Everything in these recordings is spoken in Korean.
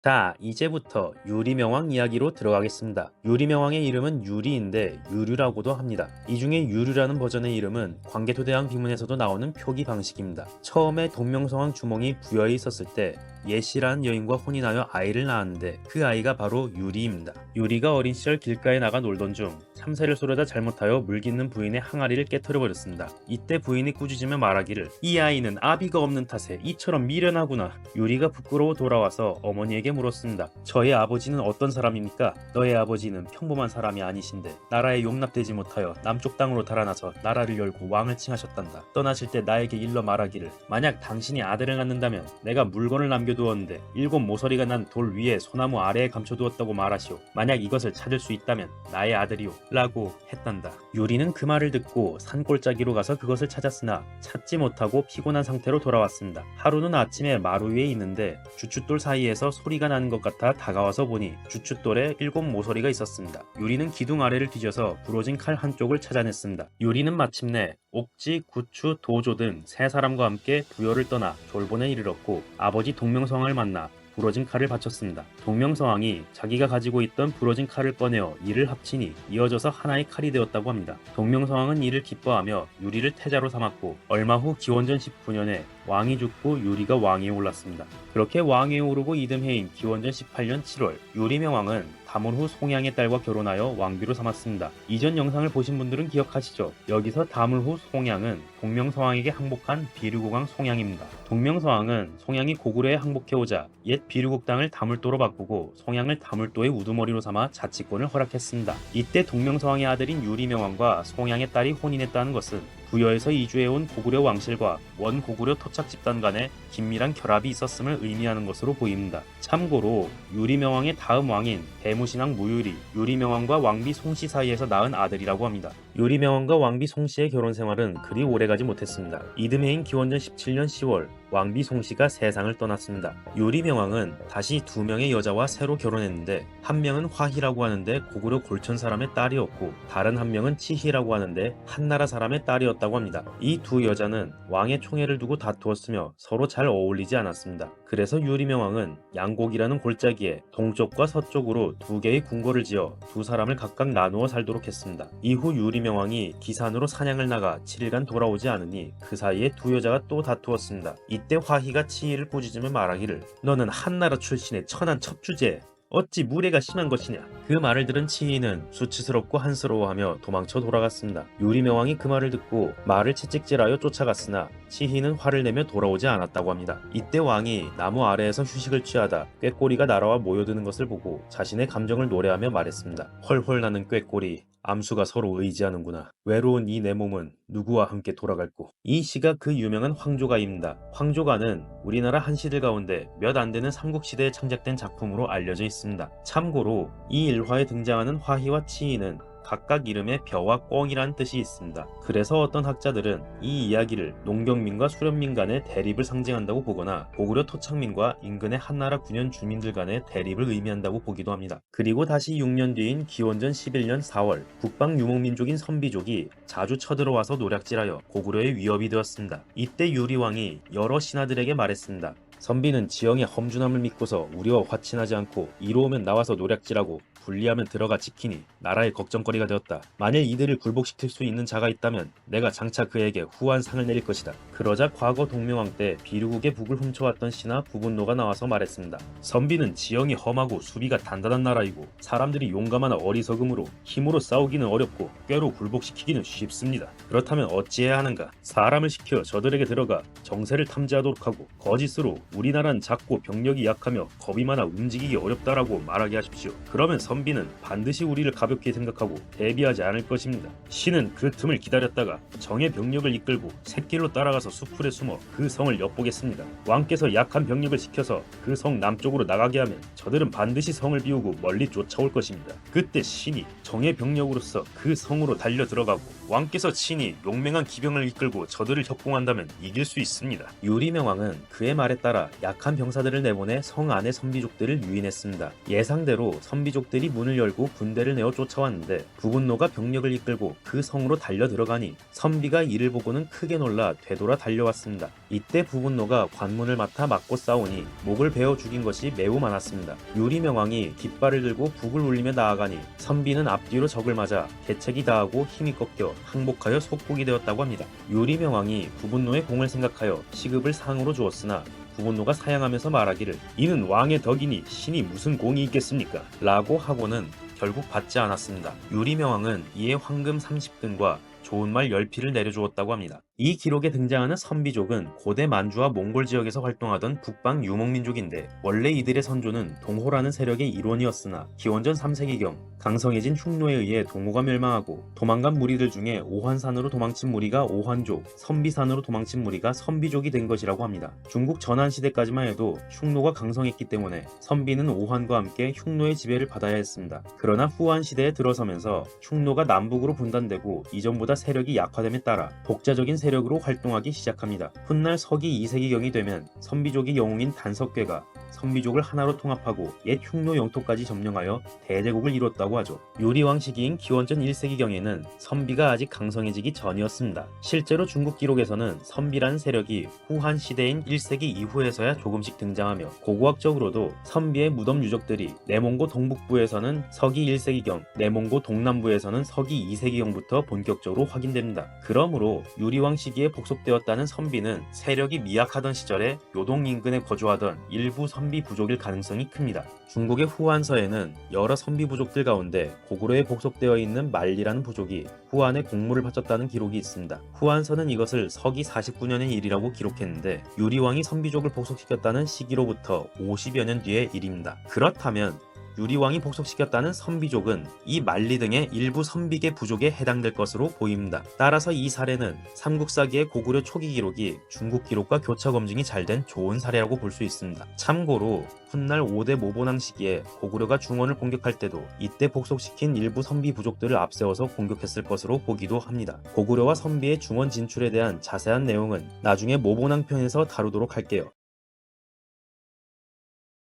자, 이제부터 유리명왕 이야기로 들어가겠습니다. 유리명왕의 이름은 유리인데 유류라고도 합니다. 이 중에 유류라는 버전의 이름은 광개토대왕 비문에서도 나오는 표기 방식입니다. 처음에 동명성왕 주몽이 부여에 있었을 때 예시라는 여인과 혼인하여 아이를 낳았는데 그 아이가 바로 유리입니다. 유리가 어린 시절 길가에 나가 놀던 중 참새를 쏘려다 잘못하여 물깃는 부인의 항아리를 깨트려 버렸습니다. 이때 부인이 꾸짖으며 말하기를 이 아이는 아비가 없는 탓에 이처럼 미련하구나. 유리가 부끄러워 돌아와서 어머니에게 물었습니다. 저의 아버지는 어떤 사람입니까? 너의 아버지는 평범한 사람이 아니신데 나라에 용납되지 못하여 남쪽 땅으로 달아나서 나라를 열고 왕을 칭하셨단다. 떠나실 때 나에게 일러 말하기를 만약 당신이 아들을 낳는다면 내가 물건을 남겨두었는데 7 모서리가 난 돌 위에 소나무 아래에 감춰두었다고 말하시오. 만약 이것을 찾을 수 있다면 나의 아들이오 라고 했단다. 유리는 그 말을 듣고 산골짜기로 가서 그것을 찾았으나 찾지 못하고 피곤한 상태로 돌아왔습니다. 하루는 아침에 마루 위에 있는데 주춧돌 사이에서 소리가 나는 것 같아 다가와서 보니 주춧돌에 7 모서리가 있었습니다. 유리는 기둥 아래를 뒤져서 부러진 칼 한쪽을 찾아냈습니다. 유리는 마침내 옥지, 구추, 도조 등 3사람과 함께 부여를 떠나 졸본에 이르렀고 아버지 동명성왕을 만나 부러진 칼을 바쳤습니다. 동명성왕이 자기가 가지고 있던 부러진 칼을 꺼내어 이를 합치니 이어져서 하나의 칼이 되었다고 합니다. 동명성왕은 이를 기뻐하며 유리를 태자로 삼았고 얼마 후 기원전 19년에 왕이 죽고 유리가 왕위에 올랐습니다. 그렇게 왕위에 오르고 이듬해인 기원전 18년 7월 유리명왕은 다문후 송양의 딸과 결혼하여 왕비로 삼았습니다. 이전 영상을 보신 분들은 기억하시죠? 여기서 다문후 송양은 동명성왕에게 항복한 비류국왕 송양입니다. 동명성왕은 송양이 고구려에 항복해오자 옛 비류국 땅을 다물도로 바꾸고 송양을 다물도의 우두머리로 삼아 자치권을 허락했습니다. 이때 동명성왕의 아들인 유리명왕과 송양의 딸이 혼인했다는 것은 부여에서 이주해온 고구려 왕실과 원 고구려 토착 집단 간에 긴밀한 결합이 있었음을 의미하는 것으로 보입니다. 참고로 유리명왕의 다음 왕인 대무신왕 무유리, 유리명왕과 왕비 송씨 사이에서 낳은 아들이라고 합니다. 유리명왕과 왕비 송씨의 결혼 생활은 그리 오래가지 못했습니다. 이듬해인 기원전 17년 10월 왕비 송씨가 세상을 떠났습니다. 유리명왕은 다시 2명의 여자와 새로 결혼했는데 한 명은 화희라고 하는데 고구려 골천 사람의 딸이었고 다른 한 명은 치희라고 하는데 한나라 사람의 딸이었다고 합니다. 이 두 여자는 왕의 총애를 두고 다투었으며 서로 잘 어울리지 않았습니다. 그래서 유리명왕은 양곡이라는 골짜기에 동쪽과 서쪽으로 2개의 궁궐을 지어 2사람을 각각 나누어 살도록 했습니다. 이후 유리명왕이 기산으로 사냥을 나가 7일간 돌아오지 않으니 그 사이에 2 여자가 또 다투었습니다. 이때 화희가 치희를 꾸짖으며 말하기를 너는 한나라 출신의 천한 첩주제 어찌 무례가 심한 것이냐. 그 말을 들은 치희는 수치스럽고 한스러워하며 도망쳐 돌아갔습니다. 유리명왕이 그 말을 듣고 말을 채찍질하여 쫓아갔으나 치희는 화를 내며 돌아오지 않았다고 합니다. 이때 왕이 나무 아래에서 휴식을 취하다 꾀꼬리가 날아와 모여드는 것을 보고 자신의 감정을 노래하며 말했습니다. 헐헐 나는 꾀꼬리 암수가 서로 의지하는구나. 외로운 이 내 몸은 누구와 함께 돌아갈꼬. 이 시가 그 유명한 황조가입니다. 황조가는 우리나라 한시들 가운데 몇 안되는 삼국시대에 창작된 작품으로 알려져 있습니다. 참고로 이 일화에 등장하는 화희와 치희는 각각 이름에 벼와 꿩이라는 뜻이 있습니다. 그래서 어떤 학자들은 이 이야기를 농경민과 수련민 간의 대립을 상징한다고 보거나 고구려 토착민과 인근의 한나라 군현 주민들 간의 대립을 의미한다고 보기도 합니다. 그리고 다시 6년 뒤인 기원전 11년 4월 북방 유목민족인 선비족이 자주 쳐들어와서 노략질하여 고구려의 위협이 되었습니다. 이때 유리왕이 여러 신하들에게 말했습니다. 선비는 지형의 험준함을 믿고서 우리와 화친하지 않고 이로오면 나와서 노략질하고 불리하면 들어가 지키니 나라의 걱정거리가 되었다. 만일 이들을 굴복시킬 수 있는 자가 있다면 내가 장차 그에게 후한 상을 내릴 것이다. 그러자 과거 동명왕 때 비류국의 북을 훔쳐왔던 신하 부분노가 나와서 말했습니다. 선비는 지형이 험하고 수비가 단단한 나라이고 사람들이 용감하나 어리석음으로 힘으로 싸우기는 어렵고 꾀로 굴복시키기는 쉽습니다. 그렇다면 어찌해야 하는가? 사람을 시켜 저들에게 들어가 정세를 탐지하도록 하고 거짓으로 우리나라는 작고 병력이 약하며 겁이 많아 움직이기 어렵다라고 말하게 하십시오. 그러면 선비는 반드시 우리를 가볍게 생각하고 대비하지 않을 것입니다. 신은 그 틈을 기다렸다가 정의 병력을 이끌고 샛길로 따라가서 수풀에 숨어 그 성을 엿보겠습니다. 왕께서 약한 병력을 시켜서 그 성 남쪽으로 나가게 하면 저들은 반드시 성을 비우고 멀리 쫓아올 것입니다. 그때 신이 정의 병력으로서 그 성으로 달려 들어가고 왕께서 친히 용맹한 기병을 이끌고 저들을 협공한다면 이길 수 있습니다. 유리명왕은 그의 말에 따라 약한 병사들을 내보내 성 안의 선비족들을 유인했습니다. 예상대로 선비족들이 문을 열고 군대를 내어 쫓아왔는데 부분노가 병력을 이끌고 그 성으로 달려 들어가니 선비가 이를 보고는 크게 놀라 되돌아 달려왔습니다. 이때 부분노가 관문을 맡아 맞고 싸우니 목을 베어 죽인 것이 매우 많았습니다. 유리명왕이 깃발을 들고 북을 울리며 나아가니 선비는 앞뒤로 적을 맞아 개책이 다하고 힘이 꺾여 항복하여 속국이 되었다고 합니다. 유리명왕이 부분노의 공을 생각하여 시급을 상으로 주었으나 부분노가 사양하면서 말하기를 이는 왕의 덕이니 신이 무슨 공이 있겠습니까? 라고 하고는 결국 받지 않았습니다. 유리명왕은 이에 황금 30등과 좋은 말 10피를 내려주었다고 합니다. 이 기록에 등장하는 선비족은 고대 만주와 몽골 지역에서 활동하던 북방 유목민족인데 원래 이들의 선조는 동호라는 세력의 일원이었으나 기원전 3세기경 강성해진 흉노에 의해 동호가 멸망하고 도망간 무리들 중에 오환산으로 도망친 무리가 오환족, 선비산으로 도망친 무리가 선비족이 된 것이라고 합니다. 중국 전한시대까지만 해도 흉노가 강성했기 때문에 선비는 오환과 함께 흉노의 지배를 받아야 했습니다. 그러나 후한시대에 들어서면서 흉노가 남북으로 분단되고 이전보다 세력이 약화됨에 따라 독자적인 세력으로 활동하기 시작합니다. 훗날 서기 2세기경이 되면 선비족의 영웅인 단석괴가 선비족을 하나로 통합하고 옛 흉노 영토까지 점령하여 대제국을 이뤘다고 하죠. 유리왕 시기인 기원전 1세기경에는 선비가 아직 강성해지기 전이었습니다. 실제로 중국 기록에서는 선비라는 세력이 후한 시대인 1세기 이후에서야 조금씩 등장하며 고고학적으로도 선비의 무덤 유적들이 내몽고 동북부에서는 서기 1세기경, 내몽고 동남부에서는 서기 2세기경부터 본격적으로 확인됩니다. 그러므로 유리왕 시기에 복속되었다는 선비는 세력이 미약하던 시절에 요동 인근에 거주하던 일부 선비 부족일 가능성이 큽니다. 중국의 후한서에는 여러 선비 부족들 가운데 고구려에 복속되어 있는 말리라는 부족이 후한에 공물을 바쳤다는 기록이 있습니다. 후한서는 이것을 서기 49년의 일이라고 기록했는데 유리왕이 선비족을 복속시켰다는 시기로부터 50여 년 뒤의 일입니다. 그렇다면 유리왕이 복속시켰다는 선비족은 이 만리 등의 일부 선비계 부족에 해당될 것으로 보입니다. 따라서 이 사례는 삼국사기의 고구려 초기 기록이 중국 기록과 교차 검증이 잘 된 좋은 사례라고 볼 수 있습니다. 참고로 훗날 5대 모본왕 시기에 고구려가 중원을 공격할 때도 이때 복속시킨 일부 선비 부족들을 앞세워서 공격했을 것으로 보기도 합니다. 고구려와 선비의 중원 진출에 대한 자세한 내용은 나중에 모본왕 편에서 다루도록 할게요.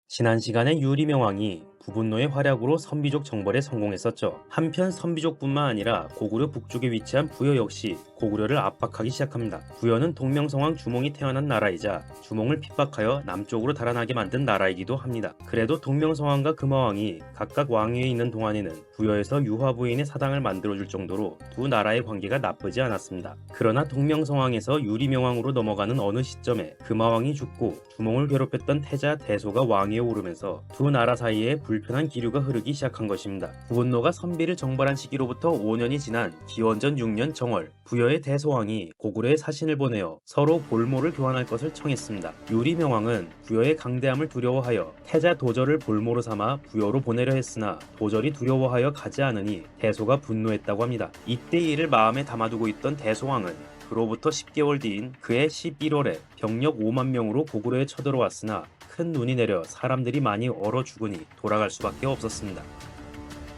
지난 시간에 유리명왕이 부분노의 활약으로 선비족 정벌에 성공했었죠. 한편 선비족뿐만 아니라 고구려 북쪽에 위치한 부여 역시 고구려를 압박하기 시작합니다. 부여는 동명성왕 주몽이 태어난 나라이자 주몽을 핍박하여 남쪽으로 달아나게 만든 나라이기도 합니다. 그래도 동명성왕과 금화왕이 각각 왕위에 있는 동안에는 부여에서 유화 부인의 사당을 만들어줄 정도로 두 나라의 관계가 나쁘지 않았습니다. 그러나 동명성왕에서 유리명왕으로 넘어가는 어느 시점에 금화왕이 죽고 주몽을 괴롭혔던 태자 대소가 왕위에 오르면서 두 나라 사이에 불편한 기류가 흐르기 시작한 것입니다. 부분노가 선비를 정벌한 시기로부터 5년이 지난 기원전 6년 정월, 부여의 대소왕이 고구려에 사신을 보내어 서로 볼모를 교환할 것을 청했습니다. 유리명왕은 부여의 강대함을 두려워하여 태자 도절을 볼모로 삼아 부여로 보내려 했으나 도절이 두려워하여 가지 않으니 대소가 분노했다고 합니다. 이때 이를 마음에 담아두고 있던 대소왕은 그로부터 10개월 뒤인 그해 11월에 병력 5만 명으로 고구려에 쳐들어왔으나 큰 눈이 내려 사람들이 많이 얼어 죽으니 돌아갈 수밖에 없었습니다.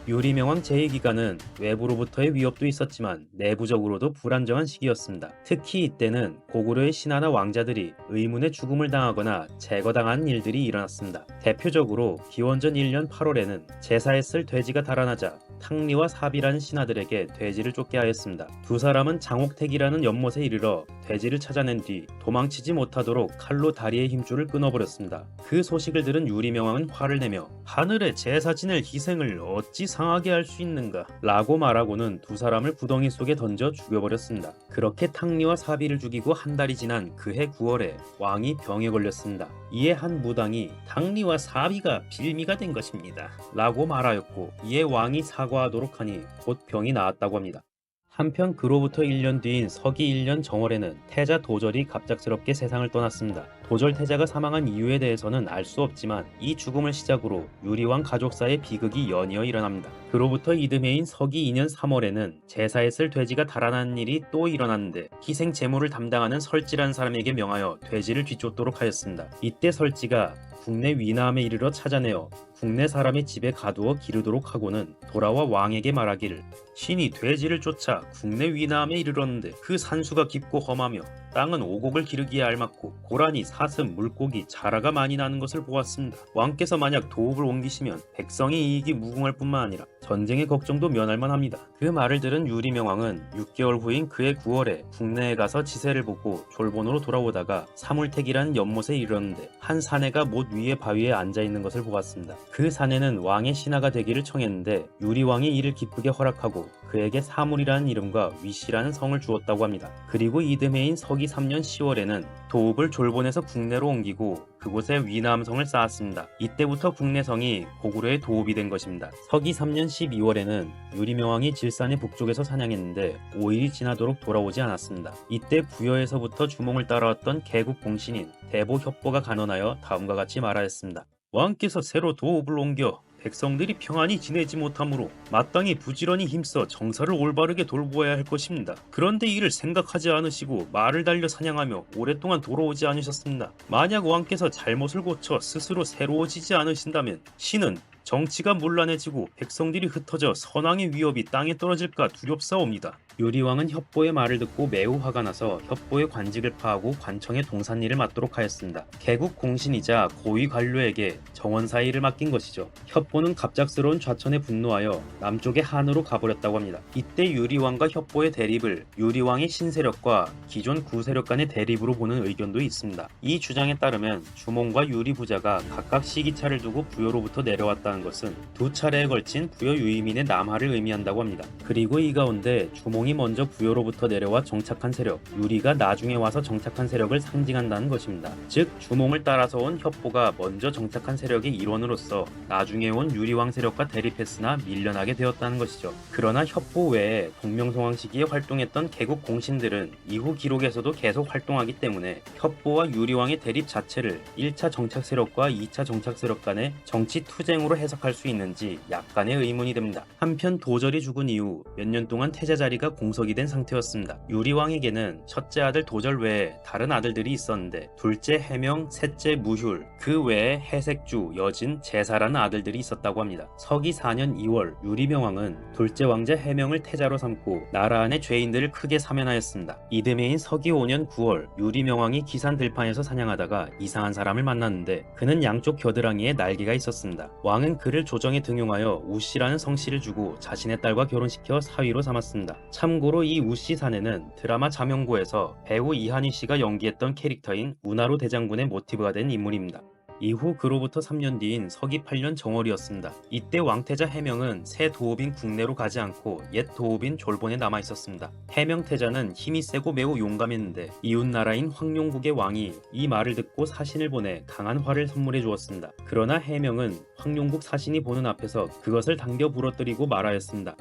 유리명왕 제2기간은 외부로부터의 위협도 있었지만 내부적으로도 불안정한 시기였습니다. 특히 이때는 고구려의 신하나 왕자들이 의문의 죽음을 당하거나 제거당한 일들이 일어났습니다. 대표적으로 기원전 1년 8월에는 제사에 쓸 돼지가 달아나자 탕리와 사비라는 신하들에게 돼지를 쫓게 하였습니다. 두 사람은 장옥택이라는 연못에 이르러 돼지를 찾아낸 뒤 도망치지 못하도록 칼로 다리의 힘줄을 끊어버렸습니다. 그 소식을 들은 유리명왕은 화를 내며 하늘의 제사 지낼 희생을 어찌 상하게 할 수 있는가 라고 말하고는 두 사람을 구덩이 속에 던져 죽여버렸습니다. 그렇게 탕리와 사비를 죽이고 한 달이 지난 그해 9월에 왕이 병에 걸렸습니다. 이에 한 무당이 탕리와 사비가 빌미가 된 것입니다 라고 말하였고 이에 왕이 사과하도록 하니 곧 병이 나았다고 합니다. 한편 그로부터 1년 뒤인 서기 1년 정월에는 태자 도절이 갑작스럽게 세상을 떠났습니다. 도절 태자가 사망한 이유에 대해서는 알 수 없지만 이 죽음을 시작으로 유리왕 가족사의 비극이 연이어 일어납니다. 그로부터 이듬해인 서기 2년 3월에는 제사에 쓸 돼지가 달아나는 일이 또 일어났는데 희생 제물을 담당하는 설지라는 사람에게 명하여 돼지를 뒤쫓도록 하였습니다. 이때 설지가 국내 위남에 이르러 찾아내어 국내 사람의 집에 가두어 기르도록 하고는 돌아와 왕에게 말하기를 신이 돼지를 쫓아 국내 위남에 이르렀는데 그 산수가 깊고 험하며 땅은 오곡을 기르기에 알맞고 고라니, 사슴, 물고기, 자라가 많이 나는 것을 보았습니다. 왕께서 만약 도읍을 옮기시면 백성의 이익이 무궁할 뿐만 아니라 전쟁의 걱정도 면할 만합니다. 그 말을 들은 유리명왕은 6개월 후인 그해 9월에 국내에 가서 지세를 보고 졸본으로 돌아오다가 사물택이라는 연못에 이르렀는데 한 사내가 못 위에 바위에 앉아있는 것을 보았습니다. 그 사내는 왕의 신하가 되기를 청했는데 유리왕이 이를 기쁘게 허락하고 그에게 사물이라는 이름과 위시라는 성을 주었다고 합니다. 그리고 이듬해인 서기 3년 10월에는 도읍을 졸본에서 국내로 옮기고 그곳에 위남성을 쌓았습니다. 이때부터 국내성이 고구려의 도읍이 된 것입니다. 서기 3년 12월에는 유리명왕이 질산의 북쪽에서 사냥했는데 5일이 지나도록 돌아오지 않았습니다. 이때 부여에서부터 주몽을 따라왔던 개국 공신인 대보 협보가 간언하여 다음과 같이 말하였습니다. 왕께서 새로 도읍을 옮겨 백성들이 평안히 지내지 못하므로 마땅히 부지런히 힘써 정사를 올바르게 돌보아야 할 것입니다. 그런데 이를 생각하지 않으시고 말을 달려 사냥하며 오랫동안 돌아오지 않으셨습니다. 만약 왕께서 잘못을 고쳐 스스로 새로워지지 않으신다면 신은 정치가 문란해지고 백성들이 흩어져 선왕의 위협이 땅에 떨어질까 두렵사옵니다. 유리왕은 협보의 말을 듣고 매우 화가 나서 협보의 관직을 파하고 관청의 동산일을 맡도록 하였습니다. 개국 공신이자 고위 관료에게 정원사 일을 맡긴 것이죠. 협보는 갑작스러운 좌천에 분노하여 남쪽의 한으로 가버렸다고 합니다. 이때 유리왕과 협보의 대립을 유리왕의 신세력과 기존 구세력 간의 대립으로 보는 의견도 있습니다. 이 주장에 따르면 주몽과 유리부자가 각각 시기차를 두고 부여로부터 내려왔다는 것은 두 차례에 걸친 부여 유이민의 남하를 의미한다고 합니다. 그리고 이 가운데 주몽이 먼저 부여로부터 내려와 정착한 세력, 유리가 나중에 와서 정착한 세력을 상징한다는 것입니다. 즉 주몽을 따라서 온 협보가 먼저 정착한 세력의 일원으로서 나중에 온 유리왕 세력과 대립했으나 밀려나게 되었다는 것이죠. 그러나 협보 외에 동명성왕 시기에 활동했던 개국 공신들은 이후 기록에서도 계속 활동하기 때문에 협보와 유리왕의 대립 자체를 1차 정착 세력과 2차 정착 세력 간의 정치 투쟁으로 해석할 수 있는지 약간의 의문이 됩니다. 한편 도절이 죽은 이후 몇 년 동안 태자 자리가 공석이 된 상태였습니다. 유리왕에게는 첫째 아들 도절 외에 다른 아들들이 있었는데 둘째 해명, 셋째 무휴, 그 외에 해색주, 여진, 제사라는 아들들이 있었다고 합니다. 서기 4년 2월 유리명왕은 둘째 왕자 해명을 태자로 삼고 나라 안의 죄인들을 크게 사면하였습니다. 이듬해인 서기 5년 9월 유리명왕이 기산 들판에서 사냥하다가 이상한 사람을 만났는데 그는 양쪽 겨드랑이에 날개가 있었습니다. 왕은 그를 조정에 등용하여 우씨라는 성씨를 주고 자신의 딸과 결혼시켜 사위로 삼았습니다. 참고로 이 우씨 사내는 드라마 자명고에서 배우 이한희 씨가 연기했던 캐릭터인 운하로 대장군의 모티브가 된 인물입니다. 이후 그로부터 3년 뒤인 서기 8년 정월이었습니다. 이때 왕태자 해명은 새 도읍인 국내로 가지 않고 옛 도읍인 졸본에 남아 있었습니다. 해명태자는 힘이 세고 매우 용감했는데 이웃나라인 황룡국의 왕이 이 말을 듣고 사신을 보내 강한 활을 선물해 주었습니다. 그러나 해명은 황룡국 사신이 보는 앞에서 그것을 당겨 부러뜨리고 말하였습니다.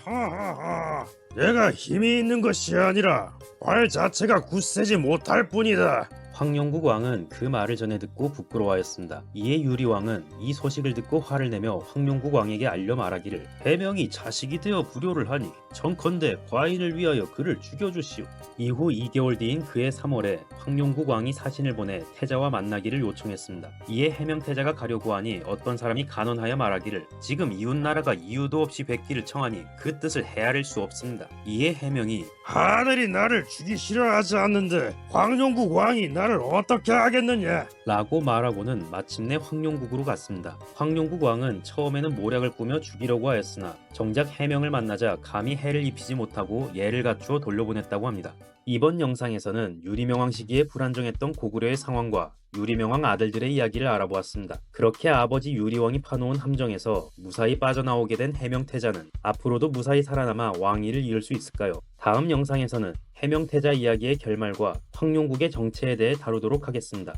하하하, 내가 힘이 있는 것이 아니라 활 자체가 굳세지 못할 뿐이다. 황룡국 왕은 그 말을 전해 듣고 부끄러워하였습니다. 이에 유리왕은 이 소식을 듣고 화를 내며 황룡국 왕에게 알려 말하기를 해명이 자식이 되어 불효를 하니 청컨대 과인을 위하여 그를 죽여주시오. 이후 2개월 뒤인 그해 3월에 황룡국 왕이 사신을 보내 태자와 만나기를 요청했습니다. 이에 해명태자가 가려고 하니 어떤 사람이 간언하여 말하기를 지금 이웃나라가 이유도 없이 뵙기를 청하니 그 뜻을 헤아릴 수 없습니다. 이에 해명이 하늘이 나를 죽이시려 하지 않는데 황룡국 왕이 나를 어떻게 하겠느냐 라고 말하고는 마침내 황룡국으로 갔습니다. 황룡국 왕은 처음에는 모략을 꾸며 죽이려고 하였으나 정작 해명을 만나자 감히 해를 입히지 못하고 예를 갖추어 돌려보냈다고 합니다. 이번 영상에서는 유리명왕 시기에 불안정했던 고구려의 상황과 유리명왕 아들들의 이야기를 알아보았습니다. 그렇게 아버지 유리왕이 파놓은 함정에서 무사히 빠져나오게 된 해명태자는 앞으로도 무사히 살아남아 왕위를 이을 수 있을까요? 다음 영상에서는 해명태자 이야기의 결말과 황룡국의 정체에 대해 다루도록 하겠습니다.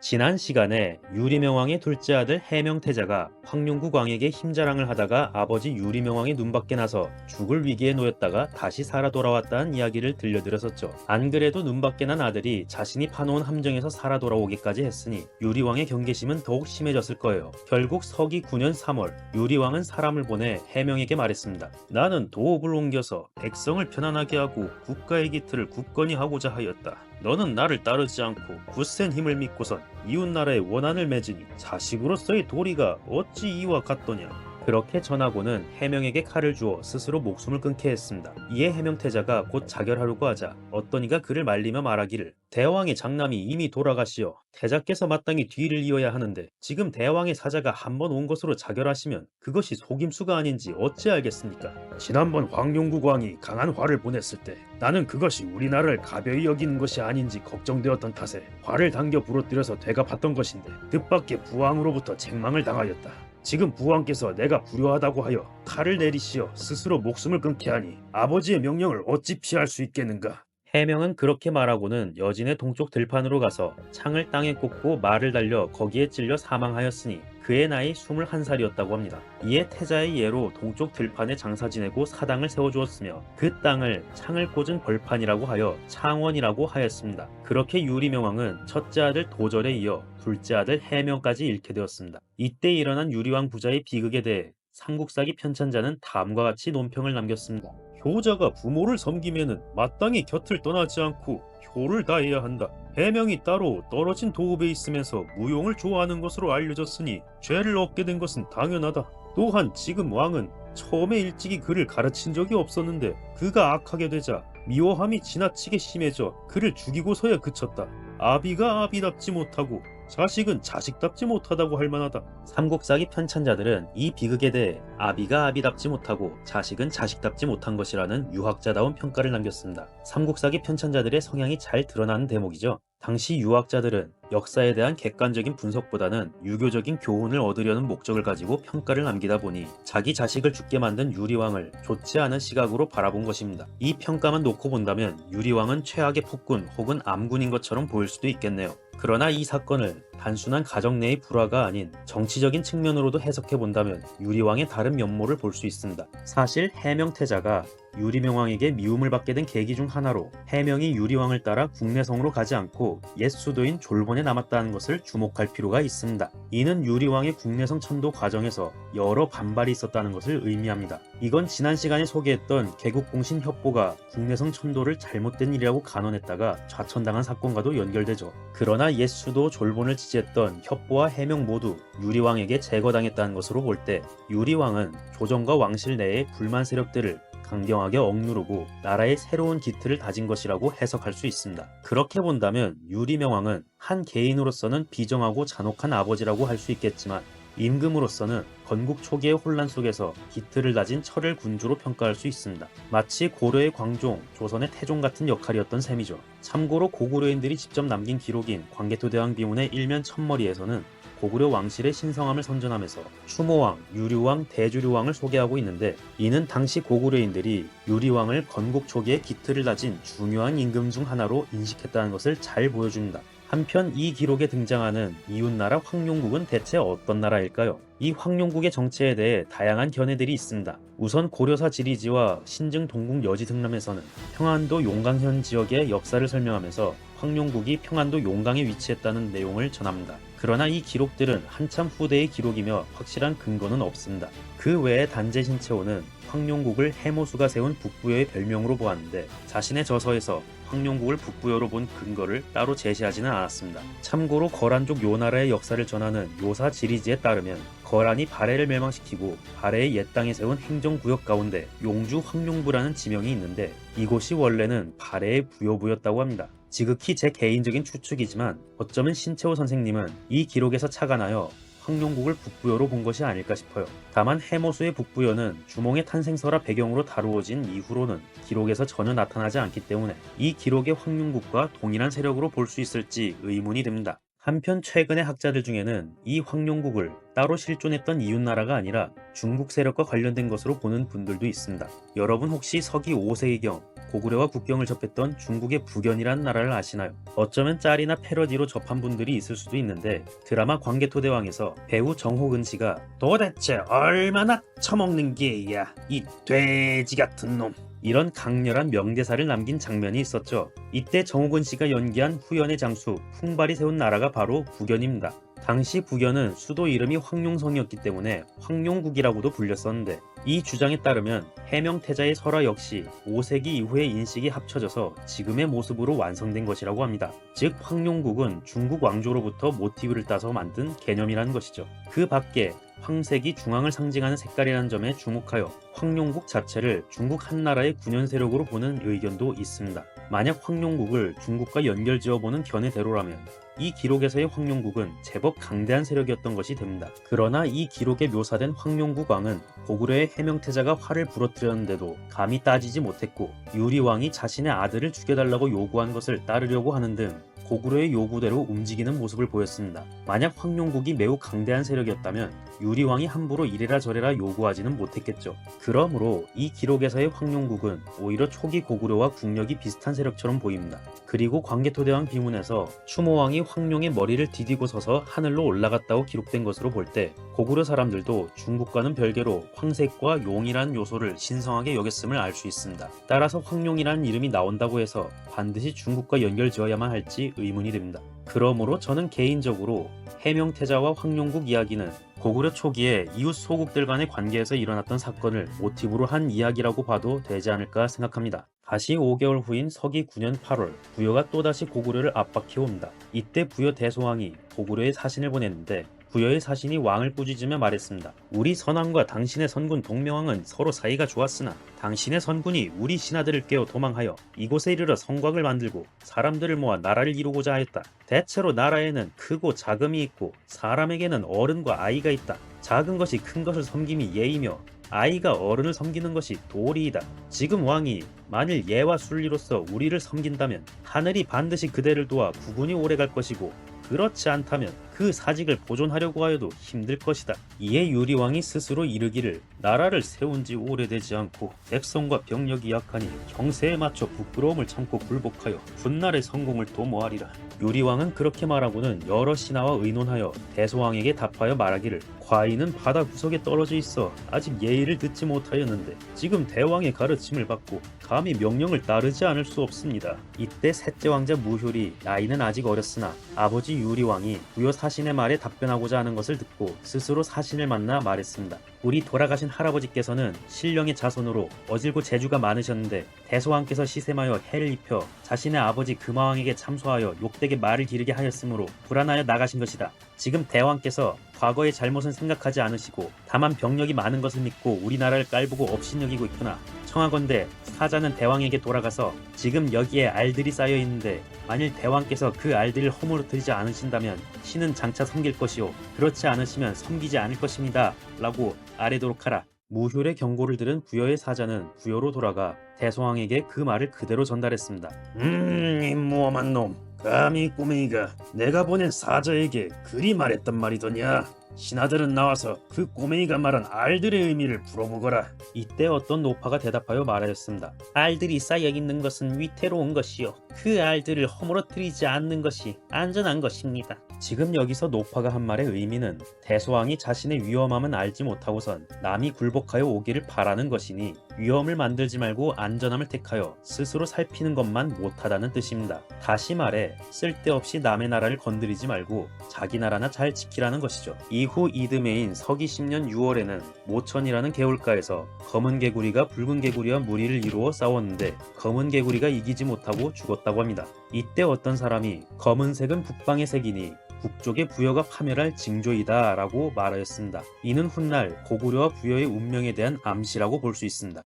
지난 시간에 유리명왕의 둘째 아들 해명태자가 황룡국 왕에게 힘자랑을 하다가 아버지 유리명왕이 눈밖에 나서 죽을 위기에 놓였다가 다시 살아 돌아왔다는 이야기를 들려드렸었죠. 안 그래도 눈밖에 난 아들이 자신이 파놓은 함정에서 살아 돌아오기까지 했으니 유리왕의 경계심은 더욱 심해졌을 거예요. 결국 서기 9년 3월 유리왕은 사람을 보내 해명에게 말했습니다. 나는 도읍을 옮겨서 백성을 편안하게 하고 국가의 기틀을 굳건히 하고자 하였다. 너는 나를 따르지 않고 굳센 힘을 믿고선 이웃나라의 원한을 맺으니 자식으로서의 도리가 어찌 이와 같더냐. 그렇게 전하고는 해명에게 칼을 주어 스스로 목숨을 끊게 했습니다. 이에 해명태자가 곧 자결하려고 하자 어떤 이가 그를 말리며 말하기를, 대왕의 장남이 이미 돌아가시어 태자께서 마땅히 뒤를 이어야 하는데 지금 대왕의 사자가 한 번 온 것으로 자결하시면 그것이 속임수가 아닌지 어찌 알겠습니까? 지난번 황룡국 왕이 강한 화를 보냈을 때 나는 그것이 우리나라를 가벼이 여기는 것이 아닌지 걱정되었던 탓에 화를 당겨 부러뜨려서 되갚았던 것인데 뜻밖의 부왕으로부터 책망을 당하였다. 지금 부왕께서 내가 불효하다고 하여 칼을 내리시어 스스로 목숨을 끊게 하니 아버지의 명령을 어찌 피할 수 있겠는가? 해명은 그렇게 말하고는 여진의 동쪽 들판으로 가서 창을 땅에 꽂고 말을 달려 거기에 찔려 사망하였으니 그의 나이 21살이었다고 합니다. 이에 태자의 예로 동쪽 들판에 장사 지내고 사당을 세워주었으며 그 땅을 창을 꽂은 벌판이라고 하여 창원이라고 하였습니다. 그렇게 유리명왕은 첫째 아들 도절에 이어 둘째 아들 해명까지 잃게 되었습니다. 이때 일어난 유리왕 부자의 비극에 대해 삼국사기 편찬자는 다음과 같이 논평을 남겼습니다. 효자가 부모를 섬기면은 마땅히 곁을 떠나지 않고 효를 다해야 한다. 해명이 따로 떨어진 도읍에 있으면서 무용을 좋아하는 것으로 알려졌으니 죄를 얻게 된 것은 당연하다. 또한 지금 왕은 처음에 일찍이 그를 가르친 적이 없었는데 그가 악하게 되자 미워함이 지나치게 심해져 그를 죽이고서야 그쳤다. 아비가 아비답지 못하고 자식은 자식답지 못하다고 할 만하다. 삼국사기 편찬자들은 이 비극에 대해 아비가 아비답지 못하고 자식은 자식답지 못한 것이라는 유학자다운 평가를 남겼습니다. 삼국사기 편찬자들의 성향이 잘 드러나는 대목이죠. 당시 유학자들은 역사에 대한 객관적인 분석보다는 유교적인 교훈을 얻으려는 목적을 가지고 평가를 남기다 보니 자기 자식을 죽게 만든 유리왕을 좋지 않은 시각으로 바라본 것입니다. 이 평가만 놓고 본다면 유리왕은 최악의 폭군 혹은 암군인 것처럼 보일 수도 있겠네요. 그러나 이 사건을 단순한 가정 내의 불화가 아닌 정치적인 측면으로도 해석해 본다면 유리왕의 다른 면모를 볼 수 있습니다. 사실 해명태자가 유리명왕에게 미움을 받게 된 계기 중 하나로 해명이 유리왕을 따라 국내성으로 가지 않고 옛 수도인 졸본에 남았다는 것을 주목할 필요가 있습니다. 이는 유리왕의 국내성 천도 과정에서 여러 반발이 있었다는 것을 의미합니다. 이건 지난 시간에 소개했던 개국공신 협보가 국내성 천도를 잘못된 일이라고 간언했다가 좌천당한 사건과도 연결되죠. 그러나 옛 수도 졸본을 지지했던 협보와 해명 모두 유리왕에게 제거당했다는 것으로 볼 때 유리왕은 조정과 왕실 내의 불만 세력들을 강경하게 억누르고 나라의 새로운 기틀을 다진 것이라고 해석할 수 있습니다. 그렇게 본다면 유리명왕은 한 개인으로서는 비정하고 잔혹한 아버지라고 할 수 있겠지만 임금으로서는 건국 초기의 혼란 속에서 기틀을 다진 철을 군주로 평가할 수 있습니다. 마치 고려의 광종, 조선의 태종 같은 역할이었던 셈이죠. 참고로 고구려인들이 직접 남긴 기록인 광개토대왕 비문의 일면 첫머리에서는 고구려 왕실의 신성함을 선전하면서 추모왕, 유류왕, 대주류왕을 소개하고 있는데 이는 당시 고구려인들이 유리왕을 건국 초기에 기틀을 다진 중요한 임금 중 하나로 인식했다는 것을 잘 보여줍니다. 한편 이 기록에 등장하는 이웃나라 황룡국은 대체 어떤 나라일까요? 이 황룡국의 정체에 대해 다양한 견해들이 있습니다. 우선 고려사 지리지와 신증 동국 여지 등람에서는 평안도 용강현 지역의 역사를 설명하면서 황룡국이 평안도 용강에 위치했다는 내용을 전합니다. 그러나 이 기록들은 한참 후대의 기록이며 확실한 근거는 없습니다. 그 외에 단제 신채호는 황룡국을 해모수가 세운 북부여의 별명으로 보았는데 자신의 저서에서 황룡국을 북부여로 본 근거를 따로 제시하지는 않았습니다. 참고로 거란족 요나라의 역사를 전하는 요사 지리지에 따르면 거란이 발해를 멸망시키고 발해의 옛 땅에 세운 행정구역 가운데 용주 황룡부라는 지명이 있는데 이곳이 원래는 발해의 부여부였다고 합니다. 지극히 제 개인적인 추측이지만 어쩌면 신채호 선생님은 이 기록에서 착안하여 황룡국을 북부여로 본 것이 아닐까 싶어요. 다만 해모수의 북부여는 주몽의 탄생설화 배경으로 다루어진 이후로는 기록에서 전혀 나타나지 않기 때문에 이 기록의 황룡국과 동일한 세력으로 볼 수 있을지 의문이 듭니다. 한편 최근의 학자들 중에는 이 황룡국을 따로 실존했던 이웃나라가 아니라 중국 세력과 관련된 것으로 보는 분들도 있습니다. 여러분 혹시 서기 5세기경 고구려와 국경을 접했던 중국의 북연이라는 나라를 아시나요? 어쩌면 짤이나 패러디로 접한 분들이 있을 수도 있는데 드라마 광개토대왕에서 배우 정호근 씨가 도대체 얼마나 처먹는 게야 이 돼지 같은 놈, 이런 강렬한 명대사를 남긴 장면이 있었죠. 이때 정호근 씨가 연기한 후연의 장수 풍발이 세운 나라가 바로 북연입니다. 당시 북연은 수도 이름이 황룡성이었기 때문에 황룡국이라고도 불렸었는데 이 주장에 따르면 해명태자의 설화 역시 5세기 이후의 인식이 합쳐져서 지금의 모습으로 완성된 것이라고 합니다. 즉 황룡국은 중국 왕조로부터 모티브를 따서 만든 개념이라는 것이죠. 그 밖에 황색이 중앙을 상징하는 색깔이라는 점에 주목하여 황룡국 자체를 중국 한나라의 군현 세력으로 보는 의견도 있습니다. 만약 황룡국을 중국과 연결지어보는 견해대로라면 이 기록에서의 황룡국은 제법 강대한 세력이었던 것이 됩니다. 그러나 이 기록에 묘사된 황룡국 왕은 고구려의 해명태자가 화를 부러뜨렸는데도 감히 따지지 못했고 유리왕이 자신의 아들을 죽여달라고 요구한 것을 따르려고 하는 등 고구려의 요구대로 움직이는 모습을 보였습니다. 만약 황룡국이 매우 강대한 세력이었다면 유리왕이 함부로 이래라 저래라 요구하지는 못했겠죠. 그러므로 이 기록에서의 황룡국은 오히려 초기 고구려와 국력이 비슷한 세력처럼 보입니다. 그리고 광개토대왕 비문에서 추모왕이 황룡의 머리를 디디고 서서 하늘로 올라갔다고 기록된 것으로 볼 때 고구려 사람들도 중국과는 별개로 황색과 용이라는 요소를 신성하게 여겼음을 알 수 있습니다. 따라서 황룡이라는 이름이 나온다고 해서 반드시 중국과 연결지어야만 할지 의문이 됩니다. 그러므로 저는 개인적으로 해명태자와 황룡국 이야기는 고구려 초기에 이웃 소국들 간의 관계에서 일어났던 사건을 모티브로 한 이야기라고 봐도 되지 않을까 생각합니다. 다시 5개월 후인 서기 9년 8월 부여가 또다시 고구려를 압박해 옵니다. 이때 부여 대소왕이 고구려에 사신을 보냈는데 부여의 사신이 왕을 꾸짖으며 말했습니다. 우리 선왕과 당신의 선군 동명왕은 서로 사이가 좋았으나 당신의 선군이 우리 신하들을 깨어 도망하여 이곳에 이르러 성곽을 만들고 사람들을 모아 나라를 이루고자 하였다. 대체로 나라에는 크고 작음이 있고 사람에게는 어른과 아이가 있다. 작은 것이 큰 것을 섬김이 예이며 아이가 어른을 섬기는 것이 도리이다. 지금 왕이 만일 예와 순리로서 우리를 섬긴다면 하늘이 반드시 그대를 도와 국운이 오래갈 것이고 그렇지 않다면 그 사직을 보존하려고 하여도 힘들 것이다. 이에 유리왕이 스스로 이르기를 나라를 세운 지 오래되지 않고 백성과 병력이 약하니 경세에 맞춰 부끄러움을 참고 굴복하여 훗날의 성공을 도모하리라. 유리왕은 그렇게 말하고는 여러 신하와 의논하여 대소왕에게 답하여 말하기를 과인은 바다 구석에 떨어져 있어 아직 예의를 듣지 못하였는데 지금 대왕의 가르침을 받고 감히 명령을 따르지 않을 수 없습니다. 이때 셋째 왕자 무효리 나이는 아직 어렸으나 아버지 유리왕이 부여 사신의 말에 답변하고자 하는 것을 듣고 스스로 사신을 만나 말했습니다. 우리 돌아가신 할아버지께서는 신령의 자손으로 어질고 재주가 많으셨는데 대소왕께서 시샘하여 해를 입혀 자신의 아버지 금화왕에게 참소하여 욕되게 말을 기르게 하였으므로 불안하여 나가신 것이다. 지금 대왕께서 과거의 잘못은 생각하지 않으시고 다만 병력이 많은 것을 믿고 우리나라를 깔보고 업신여기고 있구나. 청하건대 사자는 대왕에게 돌아가서 지금 여기에 알들이 쌓여 있는데 만일 대왕께서 그 알들을 허물어뜨리지 않으신다면 신은 장차 섬길 것이요 그렇지 않으시면 섬기지 않을 것입니다. 라고 아뢰도록 하라. 무효의 경고를 들은 부여의 사자는 부여로 돌아가 대소왕에게 그 말을 그대로 전달했습니다. 이 무엄한 놈, 감히 꼬맹이가 내가 보낸 사자에게 그리 말했단 말이더냐? 신하들은 나와서 그 꼬맹이가 말한 알들의 의미를 물어보거라. 이때 어떤 노파가 대답하여 말하였습니다. 알들이 쌓여 있는 것은 위태로운 것이요 그 알들을 허물어뜨리지 않는 것이 안전한 것입니다. 지금 여기서 노파가 한 말의 의미는 대소왕이 자신의 위험함은 알지 못하고선 남이 굴복하여 오기를 바라는 것이니 위험을 만들지 말고 안전함을 택하여 스스로 살피는 것만 못하다는 뜻입니다. 다시 말해 쓸데없이 남의 나라를 건드리지 말고 자기 나라나 잘 지키라는 것이죠. 이후 이듬해인 서기 10년 6월에는 모천이라는 개울가에서 검은 개구리가 붉은 개구리와 무리를 이루어 싸웠는데 검은 개구리가 이기지 못하고 죽었다고 합니다. 이때 어떤 사람이 검은색은 북방의 색이니 북쪽의 부여가 파멸할 징조이다 라고 말하였습니다. 이는 훗날 고구려와 부여의 운명에 대한 암시라고 볼 수 있습니다.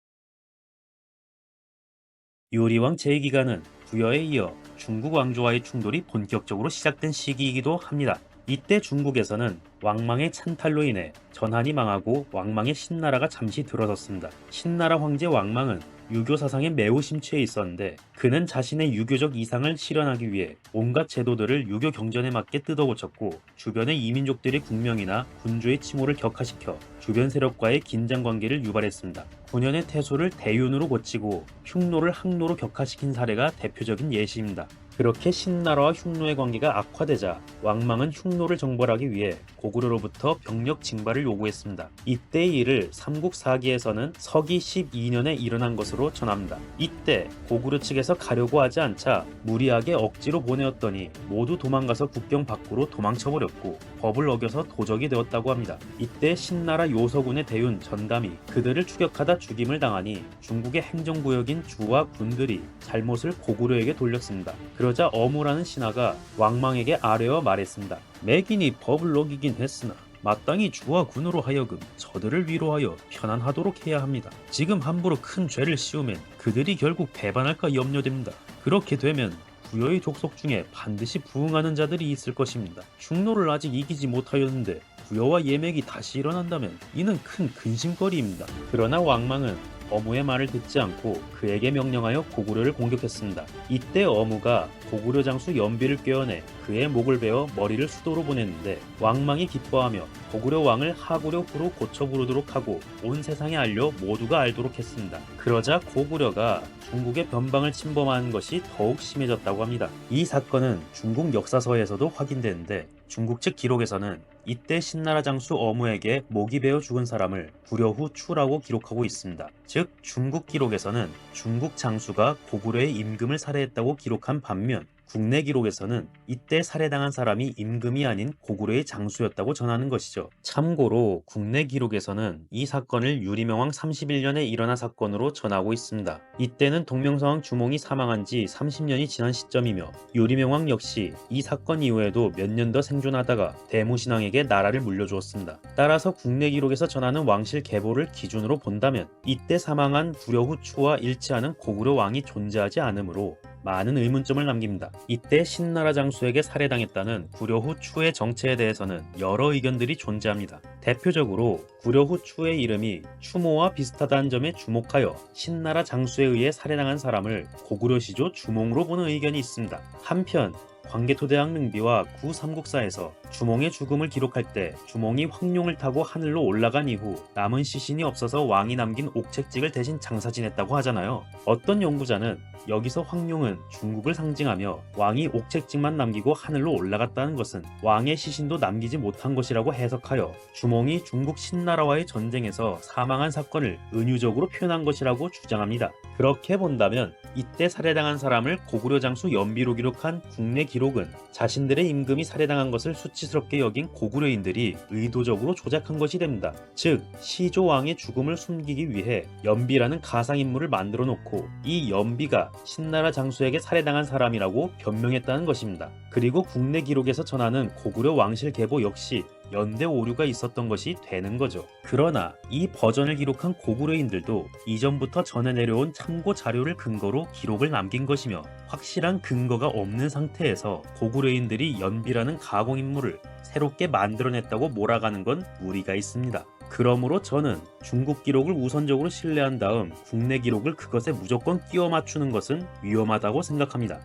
유리왕 제2기간은 부여에 이어 중국 왕조와의 충돌이 본격적으로 시작된 시기이기도 합니다. 이때 중국에서는 왕망의 찬탈로 인해 전한이 망하고 왕망의 신나라가 잠시 들어섰습니다. 신나라 황제 왕망은 유교 사상에 매우 심취해 있었는데 그는 자신의 유교적 이상을 실현하기 위해 온갖 제도들을 유교 경전에 맞게 뜯어고쳤고 주변의 이민족들의 국명이나 군주의 칭호를 격화시켜 주변 세력과의 긴장관계를 유발했습니다. 9년의 태소를 대윤으로 고치고 흉노를 항노로 격화시킨 사례가 대표적인 예시입니다. 그렇게 신나라와 흉노의 관계가 악화되자 왕망은 흉노를 정벌하기 위해 고구려로부터 병력 징발을 요구했습니다. 이때의 일을 삼국사기에서는 서기 12년에 일어난 것으로 전합니다. 이때 고구려 측에서 가려고 하지 않자 무리하게 억지로 보내었더니 모두 도망가서 국경 밖으로 도망쳐버렸고 법을 어겨서 도적이 되었다고 합니다. 이때 신나라 요서군의 대윤 전담이 그들을 추격하다 죽임을 당하니 중국의 행정구역인 주와 군들이 잘못을 고구려에게 돌렸습니다. 그러자 어무라는 신하가 왕망에게 아뢰어 말했습니다. 매긴이 법을 어기긴 했으나 마땅히 주와 군으로 하여금 저들을 위로하여 편안하도록 해야 합니다. 지금 함부로 큰 죄를 씌우면 그들이 결국 배반할까 염려됩니다. 그렇게 되면 부여의 족속 중에 반드시 부응하는 자들이 있을 것입니다. 흉노를 아직 이기지 못하였는데 부여와 예맥이 다시 일어난다면 이는 큰 근심거리입니다. 그러나 왕망은 어무의 말을 듣지 않고 그에게 명령하여 고구려를 공격했습니다. 이때 어무가 고구려 장수 연비를 꿰어내 그의 목을 베어 머리를 수도로 보냈는데 왕망이 기뻐하며 고구려 왕을 하구려 후로 고쳐 부르도록 하고 온 세상에 알려 모두가 알도록 했습니다. 그러자 고구려가 중국의 변방을 침범하는 것이 더욱 심해졌다고 합니다. 이 사건은 중국 역사서에서도 확인되는데 중국 측 기록에서는 이때 신나라 장수 어무에게 목이 베어 죽은 사람을 구려후 추라고 기록하고 있습니다. 즉 중국 기록에서는 중국 장수가 고구려의 임금을 살해했다고 기록한 반면 국내 기록에서는 이때 살해당한 사람이 임금이 아닌 고구려의 장수였다고 전하는 것이죠. 참고로 국내 기록에서는 이 사건을 유리명왕 31년에 일어난 사건으로 전하고 있습니다. 이때는 동명성왕 주몽이 사망한 지 30년이 지난 시점이며 유리명왕 역시 이 사건 이후에도 몇 년 더 생존하다가 대무신왕에게 나라를 물려주었습니다. 따라서 국내 기록에서 전하는 왕실 계보를 기준으로 본다면 이때 사망한 구려후 추와 일치하는 고구려 왕이 존재하지 않으므로 많은 의문점을 남깁니다. 이때 신나라 장수에게 살해당했다는 구려후 추의 정체에 대해서는 여러 의견들이 존재합니다. 대표적으로 구려후 추의 이름이 추모와 비슷하다는 점에 주목하여 신나라 장수에 의해 살해당한 사람을 고구려 시조 주몽으로 보는 의견이 있습니다. 한편 광개토대왕 능비와 구삼국사에서 주몽의 죽음을 기록할 때 주몽이 황룡을 타고 하늘로 올라간 이후 남은 시신이 없어서 왕이 남긴 옥책직을 대신 장사 지냈다고 하잖아요. 어떤 연구자는 여기서 황룡은 중국을 상징하며 왕이 옥책직만 남기고 하늘로 올라갔다는 것은 왕의 시신도 남기지 못한 것이라고 해석하여 주몽이 중국 신나라와의 전쟁에서 사망한 사건을 은유적으로 표현한 것이라고 주장합니다. 그렇게 본다면 이때 살해당한 사람을 고구려 장수 연비로 기록한 국내 기록은 자신들의 임금이 살해당한 것을 수치스럽게 여긴 고구려인들이 의도적으로 조작한 것이 됩니다. 즉 시조 왕의 죽음을 숨기기 위해 연비라는 가상인물을 만들어 놓고 이 연비가 신나라 장수에게 살해당한 사람이라고 변명했다는 것입니다. 그리고 국내 기록에서 전하는 고구려 왕실 계보 역시 연대 오류가 있었던 것이 되는 거죠. 그러나 이 버전을 기록한 고구려인들도 이전부터 전해 내려온 참고 자료를 근거로 기록을 남긴 것이며 확실한 근거가 없는 상태에서 고구려인들이 연비라는 가공인물을 새롭게 만들어냈다고 몰아가는 건 무리가 있습니다. 그러므로 저는 중국 기록을 우선적으로 신뢰한 다음 국내 기록을 그것에 무조건 끼워 맞추는 것은 위험하다고 생각합니다.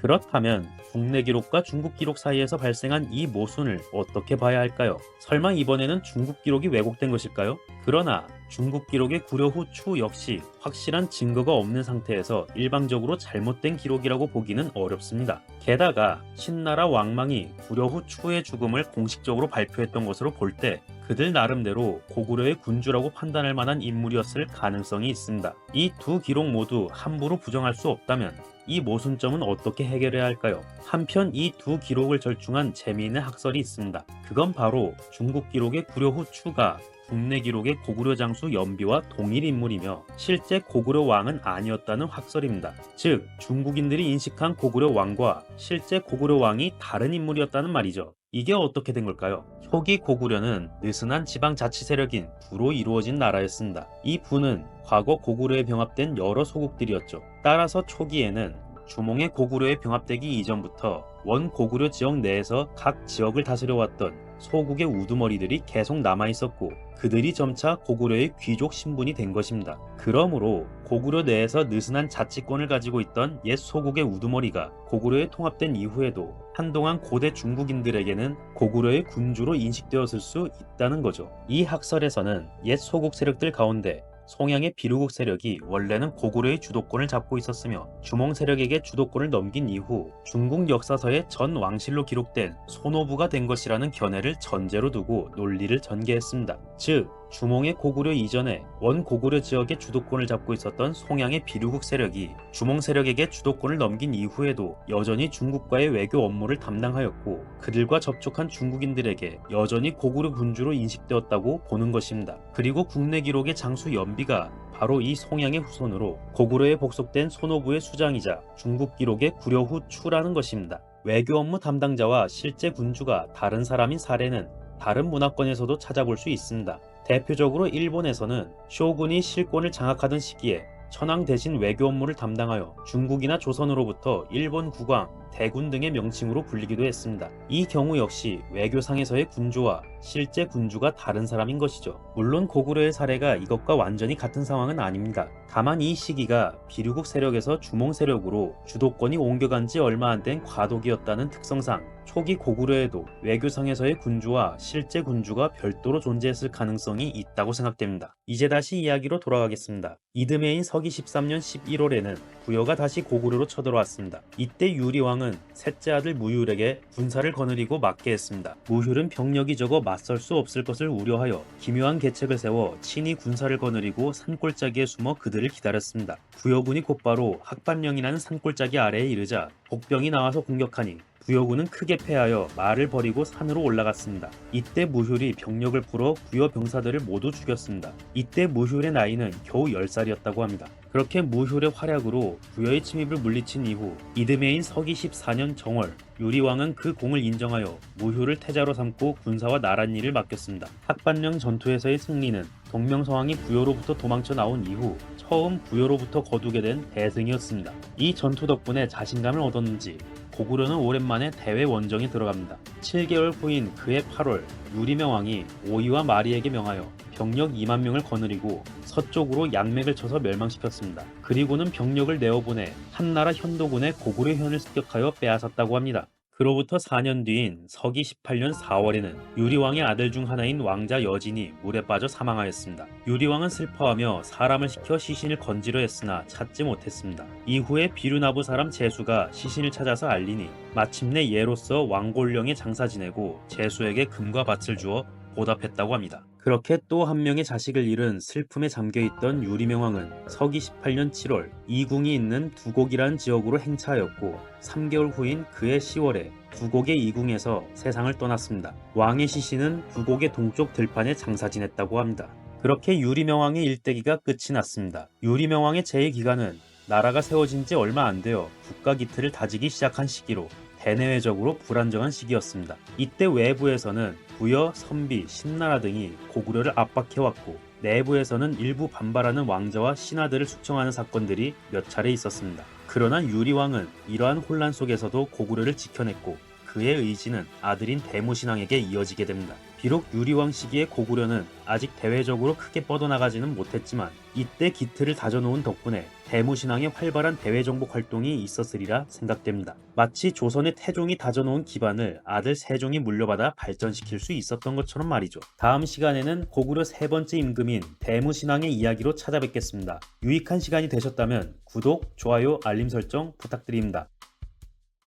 그렇다면 국내 기록과 중국 기록 사이에서 발생한 이 모순을 어떻게 봐야 할까요? 설마 이번에는 중국 기록이 왜곡된 것일까요? 그러나 중국 기록의 구려후 추 역시 확실한 증거가 없는 상태에서 일방적으로 잘못된 기록이라고 보기는 어렵습니다. 게다가 신나라 왕망이 구려후 추의 죽음을 공식적으로 발표했던 것으로 볼 때 그들 나름대로 고구려의 군주라고 판단할 만한 인물이었을 가능성이 있습니다. 이 두 기록 모두 함부로 부정할 수 없다면 이 모순점은 어떻게 해결해야 할까요? 한편 이 두 기록을 절충한 재미있는 학설이 있습니다. 그건 바로 중국 기록의 구려후 추가 국내 기록의 고구려 장수 연비와 동일 인물이며 실제 고구려 왕은 아니었다는 학설입니다. 즉 중국인들이 인식한 고구려 왕과 실제 고구려 왕이 다른 인물이었다는 말이죠. 이게 어떻게 된 걸까요? 초기 고구려는 느슨한 지방 자치 세력인 부로 이루어진 나라였습니다. 이 부는 과거 고구려에 병합된 여러 소국들이었죠. 따라서 초기에는 주몽의 고구려에 병합되기 이전부터 원 고구려 지역 내에서 각 지역을 다스려왔던 소국의 우두머리들이 계속 남아있었고 그들이 점차 고구려의 귀족 신분이 된 것입니다. 그러므로 고구려 내에서 느슨한 자치권을 가지고 있던 옛 소국의 우두머리가 고구려에 통합된 이후에도 한동안 고대 중국인들에게는 고구려의 군주로 인식되었을 수 있다는 거죠. 이 학설에서는 옛 소국 세력들 가운데 송양의 비루국 세력이 원래는 고구려의 주도권을 잡고 있었으며 주몽 세력에게 주도권을 넘긴 이후 중국 역사서에 전 왕실로 기록된 소노부가 된 것이라는 견해를 전제로 두고 논리를 전개했습니다. 즉 주몽의 고구려 이전에 원 고구려 지역의 주도권을 잡고 있었던 송양의 비루국 세력이 주몽 세력에게 주도권을 넘긴 이후에도 여전히 중국과의 외교 업무를 담당하였고 그들과 접촉한 중국인들에게 여전히 고구려 군주로 인식되었다고 보는 것입니다. 그리고 국내 기록의 장수 연비가 바로 이 송양의 후손으로 고구려에 복속된 소노부의 수장이자 중국 기록의 구려후 추라는 것입니다. 외교 업무 담당자와 실제 군주가 다른 사람인 사례는 다른 문화권에서도 찾아볼 수 있습니다. 대표적으로 일본에서는 쇼군이 실권을 장악하던 시기에 천황 대신 외교 업무를 담당하여 중국이나 조선으로부터 일본 국왕, 대군 등의 명칭으로 불리기도 했습니다. 이 경우 역시 외교상에서의 군주와 실제 군주가 다른 사람인 것이죠. 물론 고구려의 사례가 이것과 완전히 같은 상황은 아닙니다. 다만 이 시기가 비류국 세력에서 주몽 세력으로 주도권이 옮겨간 지 얼마 안 된 과도기였다는 특성상 초기 고구려에도 외교상에서의 군주와 실제 군주가 별도로 존재했을 가능성이 있다고 생각됩니다. 이제 다시 이야기로 돌아가겠습니다. 이듬해인 서기 13년 11월에는 부여가 다시 고구려로 쳐들어왔습니다. 이때 유리왕은 셋째 아들 무휼에게 군사를 거느리고 맡게 했습니다. 무휼은 병력이 적어 맞설 수 없을 것을 우려하여 기묘한 계책을 세워 친히 군사를 거느리고 산골짜기에 숨어 그들을 기다렸습니다. 부여군이 곧바로 학반령이라는 산골짜기 아래에 이르자 복병이 나와서 공격하니 부여군은 크게 패하여 말을 버리고 산으로 올라갔습니다. 이때 무휼이 병력을 풀어 부여 병사들을 모두 죽였습니다. 이때 무휼의 나이는 겨우 10살이었다고 합니다. 그렇게 무휼의 활약으로 부여의 침입을 물리친 이후 이듬해인 서기 14년 정월 유리왕은 그 공을 인정하여 무휼을 태자로 삼고 군사와 나란 일을 맡겼습니다. 학반령 전투에서의 승리는 동명성왕이 부여로부터 도망쳐 나온 이후 처음 부여로부터 거두게 된 대승이었습니다. 이 전투 덕분에 자신감을 얻었는지 고구려는 오랜만에 대회 원정에 들어갑니다. 7개월 후인 그해 8월 유리명왕이 오이와 마리에게 명하여 병력 2만 명을 거느리고 서쪽으로 양맥을 쳐서 멸망시켰습니다. 그리고는 병력을 내어보내 한나라 현도군의 고구려 현을 습격하여 빼앗았다고 합니다. 그로부터 4년 뒤인 서기 18년 4월에는 유리왕의 아들 중 하나인 왕자 여진이 물에 빠져 사망하였습니다. 유리왕은 슬퍼하며 사람을 시켜 시신을 건지려 했으나 찾지 못했습니다. 이후에 비류나부 사람 제수가 시신을 찾아서 알리니 마침내 예로서 왕골령의 장사 지내고 제수에게 금과 밭을 주어 보답했다고 합니다. 그렇게 또 한 명의 자식을 잃은 슬픔에 잠겨있던 유리명왕은 서기 18년 7월 이궁이 있는 두곡이라는 지역으로 행차하였고 3개월 후인 그해 10월에 두곡의 이궁에서 세상을 떠났습니다. 왕의 시신은 두곡의 동쪽 들판에 장사 지냈다고 합니다. 그렇게 유리명왕의 일대기가 끝이 났습니다. 유리명왕의 재위 기간은 나라가 세워진 지 얼마 안 되어 국가 기틀을 다지기 시작한 시기로 대내외적으로 불안정한 시기였습니다. 이때 외부에서는 부여, 선비, 신나라 등이 고구려를 압박해왔고 내부에서는 일부 반발하는 왕자와 신하들을 숙청하는 사건들이 몇 차례 있었습니다. 그러나 유리왕은 이러한 혼란 속에서도 고구려를 지켜냈고 그의 의지는 아들인 대무신왕에게 이어지게 됩니다. 비록 유리왕 시기의 고구려는 아직 대외적으로 크게 뻗어나가지는 못했지만 이때 기틀을 다져놓은 덕분에 대무신왕의 활발한 대외정복 활동이 있었으리라 생각됩니다. 마치 조선의 태종이 다져놓은 기반을 아들 세종이 물려받아 발전시킬 수 있었던 것처럼 말이죠. 다음 시간에는 고구려 세 번째 임금인 대무신왕의 이야기로 찾아뵙겠습니다. 유익한 시간이 되셨다면 구독, 좋아요, 알림 설정 부탁드립니다.